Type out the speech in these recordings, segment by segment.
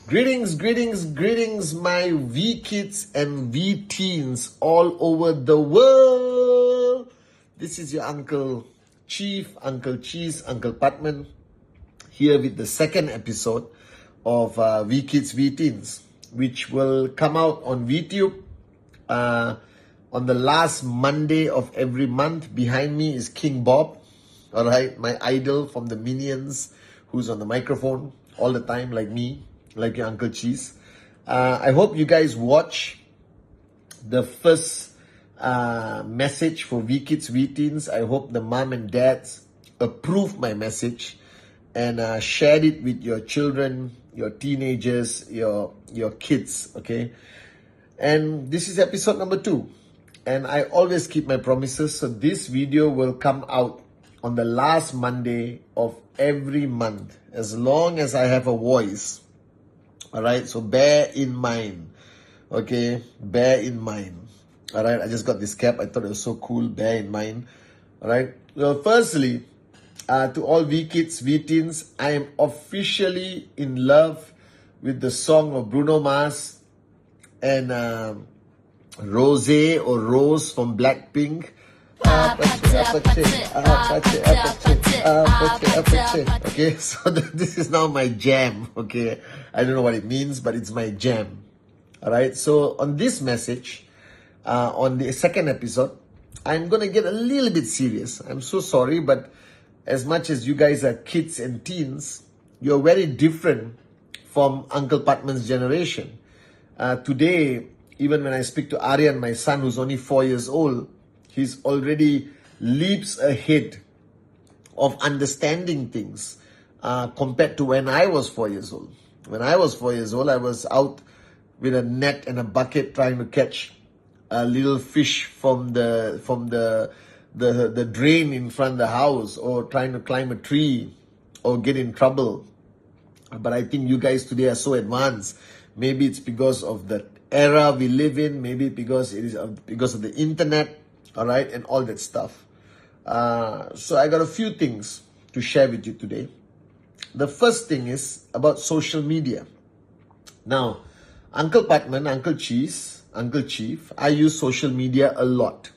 Greetings, my V kids and V teens all over the world. This is your Uncle Chief, Uncle Cheese, Uncle Pathman, here with the second episode of V Kids, V Teens, which will come out on VTube on the last Monday of every month. Behind me is King Bob, all right, my idol from the Minions, who's on the microphone all the time, like me, like your Uncle Cheese. I hope you guys watch the first message for V Kids, V Teens. I hope the mom and dads approved my message and shared it with your children, your teenagers, your kids, okay? And this is episode number 2. And I always keep my promises. So this video will come out on the last Monday of every month, as long as I have a voice. All right, so bear in mind, okay? Bear in mind. All right, I just got this cap. I thought it was so cool. Bear in mind. All right. Well, firstly, to all V Kids, V Teens, I am officially in love with the song of Bruno Mars and Rose or Rose from Blackpink. Okay, so this is now my jam. Okay, I don't know what it means, but it's my jam. All right, so on this message, on the second episode, I'm gonna get a little bit serious. I'm so sorry, but as much as you guys are kids and teens, you're very different from Uncle Pathman's generation. Today, even when I speak to Aryan, my son, who's only 4 years old, he's already leaps ahead of understanding things compared to when I was 4 years old. When I was 4 years old, I was out with a net and a bucket trying to catch a little fish from the drain in front of the house, or trying to climb a tree or get in trouble. But I think you guys today are so advanced. Maybe it's because of the era we live in. Maybe because it is because of the internet, all right, and all that stuff. So I got a few things to share with you today. The first thing is about social media. Now, Uncle Pathman, Uncle Cheese, Uncle Chief, I use social media a lot.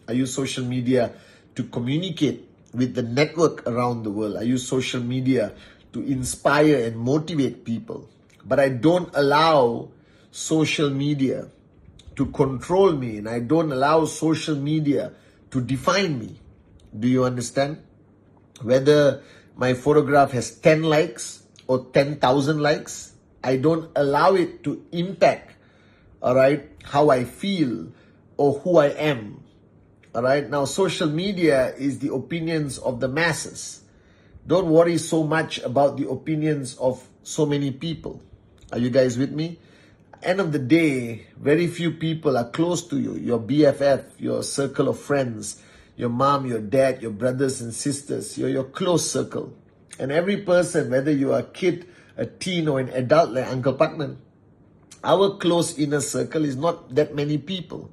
I use social media to communicate with the network around the world. I use social media to inspire and motivate people. But I don't allow social media to control me, and I don't allow social media to define me. Do you understand? Whether my photograph has 10 likes or 10,000 likes, I don't allow it to impact, all right, how I feel or who I am. All right. Now, social media is the opinions of the masses. Don't worry so much about the opinions of so many people. Are you guys with me? End of the day, very few people are close to you. Your BFF, your circle of friends, your mom, your dad, your brothers and sisters, your close circle. And every person, whether you are a kid, a teen, or an adult like Uncle Pathman, our close inner circle is not that many people.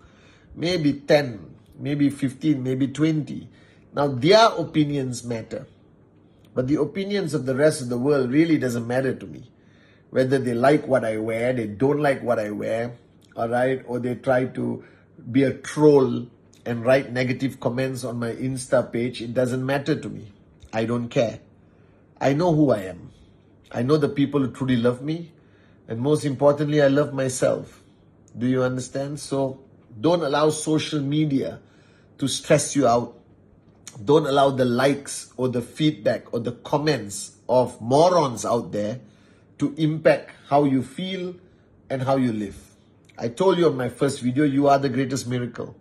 Maybe 10. Maybe 15, maybe 20. Now, their opinions matter. But the opinions of the rest of the world really doesn't matter to me. Whether they like what I wear, they don't like what I wear, all right? Or they try to be a troll and write negative comments on my Insta page, it doesn't matter to me. I don't care. I know who I am. I know the people who truly love me. And most importantly, I love myself. Do you understand? So don't allow social media to stress you out. Don't allow the likes or the feedback or the comments of morons out there to impact how you feel and how you live. I told you in my first video, you are the greatest miracle.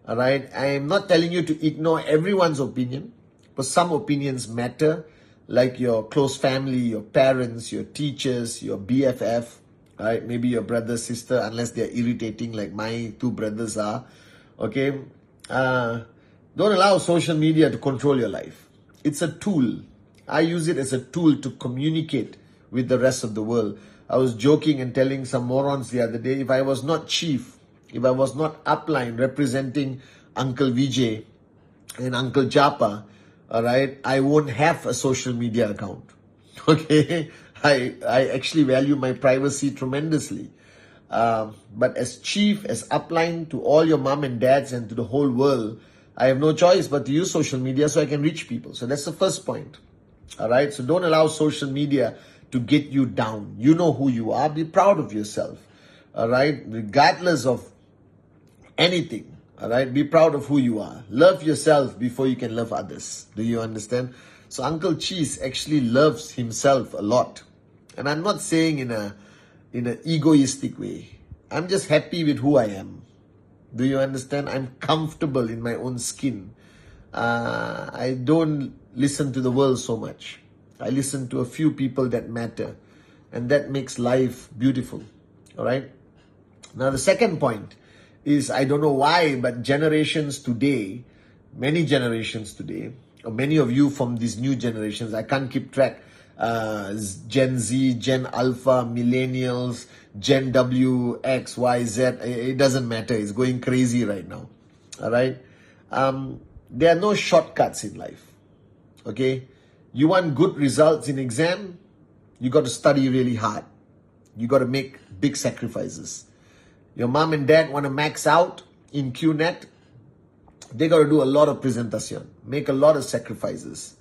All right? I am not telling you to ignore everyone's opinion, but some opinions matter, like your close family, your parents, your teachers, your BFF, all right? Maybe your brother, sister, unless they're irritating like my 2 brothers are, okay? Don't allow social media to control your life. It's a tool. I use it as a tool to communicate with the rest of the world. I was joking and telling some morons the other day, if I was not chief, if I was not upline representing Uncle Vijay and Uncle Japa, all right, I won't have a social media account. Okay? I actually value my privacy tremendously. But as chief, as upline to all your mom and dads and to the whole world, I have no choice but to use social media so I can reach people. So that's the first point. All right. So don't allow social media to get you down. You know who you are. Be proud of yourself. All right. Regardless of anything. All right. Be proud of who you are. Love yourself before you can love others. Do you understand? So Uncle Cheese actually loves himself a lot. And I'm not saying in an egoistic way. I'm just happy with who I am. Do you understand? I'm comfortable in my own skin. I don't listen to the world so much. I listen to a few people that matter. And that makes life beautiful. All right? Now, the second point is, I don't know why, but generations today, many generations today, or many of you from these new generations, I can't keep track, Gen Z, Gen Alpha, Millennials, Gen W, X, Y, Z, it doesn't matter. It's going crazy right now. All right? There are no shortcuts in life. Okay? You want good results in exam, you got to study really hard. You got to make big sacrifices. Your mom and dad want to max out in QNet, they got to do a lot of presentation, make a lot of sacrifices.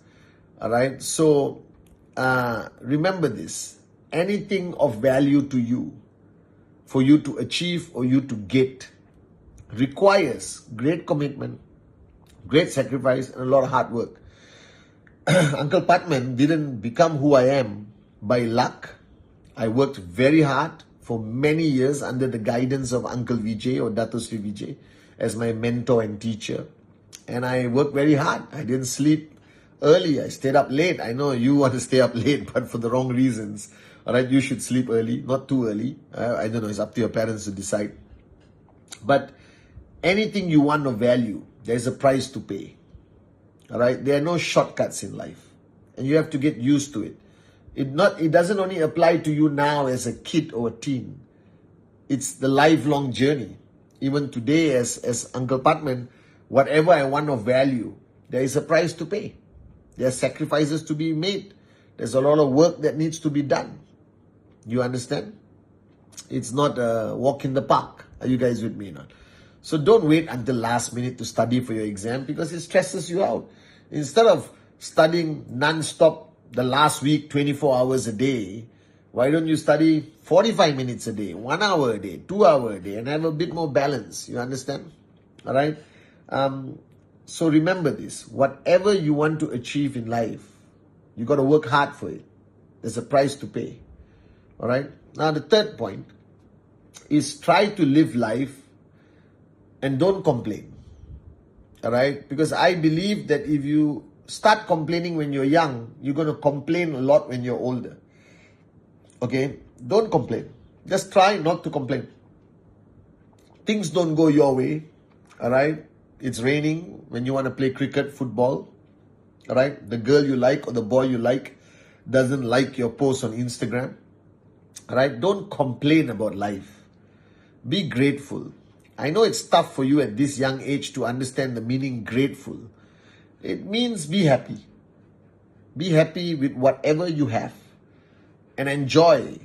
All right? So, remember this. Anything of value to you, for you to achieve or you to get, requires great commitment, great sacrifice, and a lot of hard work. Uncle Pathman didn't become who I am by luck. I worked very hard for many years under the guidance of Uncle Vijay or Dato Sri Vijay as my mentor and teacher. And I worked very hard. I didn't sleep early. I stayed up late. I know you want to stay up late, but for the wrong reasons. All right, you should sleep early, not too early. I don't know, it's up to your parents to decide. But anything you want of value, there's a price to pay. All right, there are no shortcuts in life, and you have to get used to it. It doesn't only apply to you now as a kid or a teen. It's the lifelong journey. Even today, as Uncle Pathman, whatever I want of value, there is a price to pay. There are sacrifices to be made. There's a lot of work that needs to be done. You understand? It's not a walk in the park. Are you guys with me now? So don't wait until last minute to study for your exam because it stresses you out. Instead of studying non-stop the last week, 24 hours a day, why don't you study 45 minutes a day, 1 hour a day, 2 hours a day, and have a bit more balance? You understand? All right? So remember this. Whatever you want to achieve in life, you got to work hard for it. There's a price to pay. All right? Now, the third point is try to live life and don't complain. All right? Because I believe that if you start complaining when you're young, you're going to complain a lot when you're older. Okay? Don't complain. Just try not to complain. Things don't go your way. All right? It's raining when you want to play cricket, football. All right? The girl you like or the boy you like doesn't like your post on Instagram. All right? Don't complain about life. Be grateful. I know it's tough for you at this young age to understand the meaning grateful. It means be happy. Be happy with whatever you have. And enjoy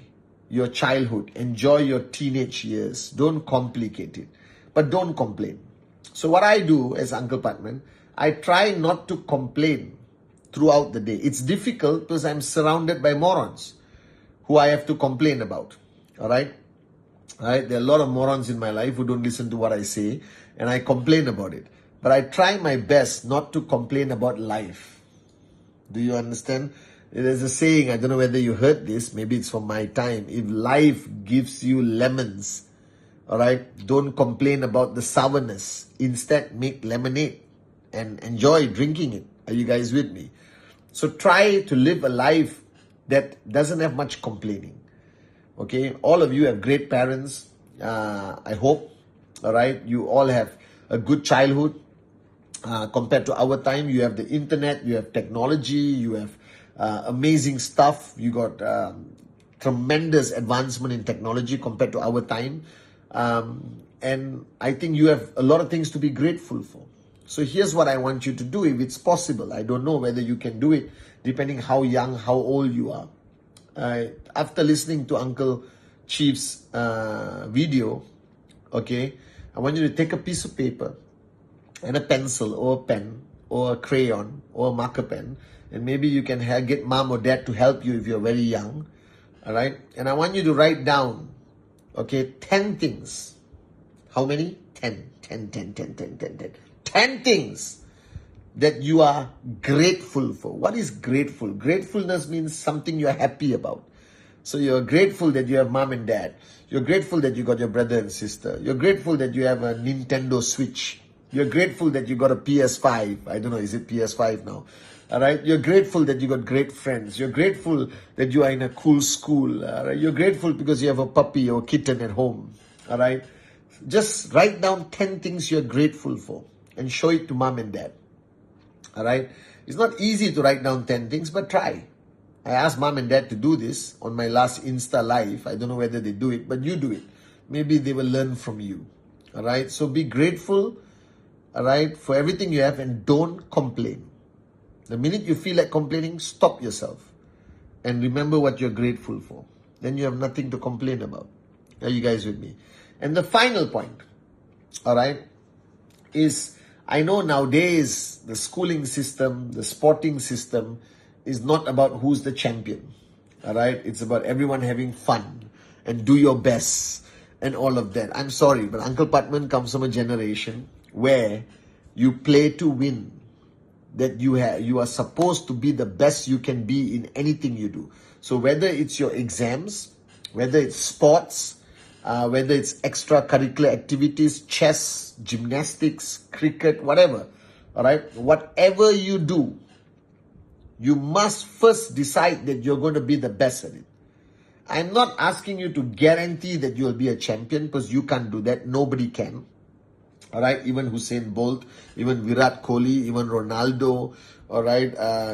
your childhood. Enjoy your teenage years. Don't complicate it. But don't complain. So what I do as Uncle Pathman, I try not to complain throughout the day. It's difficult because I'm surrounded by morons who I have to complain about. All right? All right? There are a lot of morons in my life who don't listen to what I say, and I complain about it. But I try my best not to complain about life. Do you understand? There's a saying, I don't know whether you heard this, maybe it's from my time. If life gives you lemons, all right, don't complain about the sourness. Instead, make lemonade and enjoy drinking it. Are you guys with me? So try to live a life that doesn't have much complaining. Okay, all of you have great parents. I hope. All right, you all have a good childhood. Compared to our time, you have the internet, you have technology, you have amazing stuff. You got tremendous advancement in technology compared to our time. And I think you have a lot of things to be grateful for. So here's what I want you to do if it's possible. I don't know whether you can do it depending how young, how old you are. After listening to Uncle Chief's video, okay, I want you to take a piece of paper and a pencil or a pen or a crayon or a marker pen, and maybe you can get mom or dad to help you if you're very young, all right? And I want you to write down, okay, 10 things. How many? 10 things that you are grateful for. What is grateful? Gratefulness means something you're happy about. So you're grateful that you have mom and dad. You're grateful that you got your brother and sister. You're grateful that you have a Nintendo Switch. You're grateful that you got a PS5. I don't know, is it PS5 now? All right. You're grateful that you got great friends. You're grateful that you are in a cool school. All right. You're grateful because you have a puppy or kitten at home. All right. Just write down 10 things you're grateful for and show it to mom and dad. All right. It's not easy to write down 10 things, but try. I asked mom and dad to do this on my last Insta live. I don't know whether they do it, but you do it. Maybe they will learn from you. All right. So be grateful, all right, for everything you have, and don't complain. The minute you feel like complaining, stop yourself and remember what you're grateful for. Then you have nothing to complain about. Are you guys with me? And the final point, all right, is I know nowadays the schooling system, the sporting system is not about who's the champion. All right. It's about everyone having fun and do your best and all of that. I'm sorry, but Uncle Pathman comes from a generation where you play to win. That you are supposed to be the best you can be in anything you do. So whether it's your exams, whether it's sports, whether it's extracurricular activities, chess, gymnastics, cricket, whatever, all right, whatever you do, you must first decide that you're going to be the best at it. I'm not asking you to guarantee that you'll be a champion, because you can't do that. Nobody can. All right, even Usain Bolt, even Virat Kohli, even Ronaldo, all right,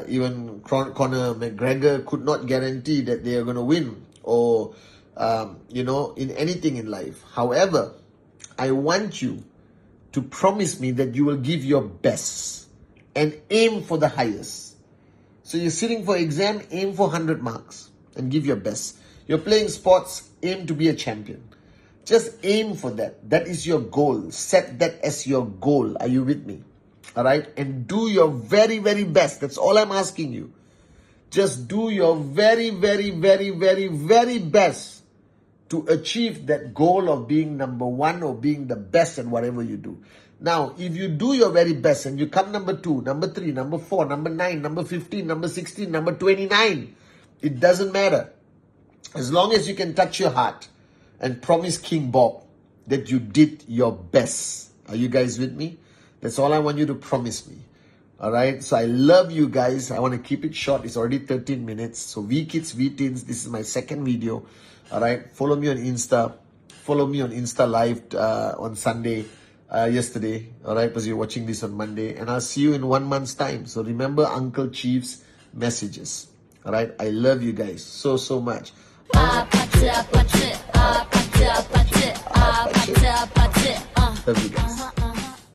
even Conor McGregor could not guarantee that they are going to win or, in anything in life. However, I want you to promise me that you will give your best and aim for the highest. So you're sitting for exam, aim for 100 marks and give your best. You're playing sports, aim to be a champion. Just aim for that. That is your goal. Set that as your goal. Are you with me? All right? And do your very, very best. That's all I'm asking you. Just do your very, very, very, very, very best to achieve that goal of being number one or being the best at whatever you do. Now, if you do your very best and you come number 2, number 3, number 4, number 9, number 15, number 16, number 29, it doesn't matter. As long as you can touch your heart and promise King Bob that you did your best. Are you guys with me? That's all I want you to promise me. All right? So I love you guys. I want to keep it short. It's already 13 minutes. So V-Kids, V-Teens, this is my second video. All right? Follow me on Insta. Follow me on Insta Live on Sunday, yesterday. All right? Because you're watching this on Monday. And I'll see you in 1 month's time. So remember Uncle Chief's messages. All right? I love you guys so, so much. Love you guys.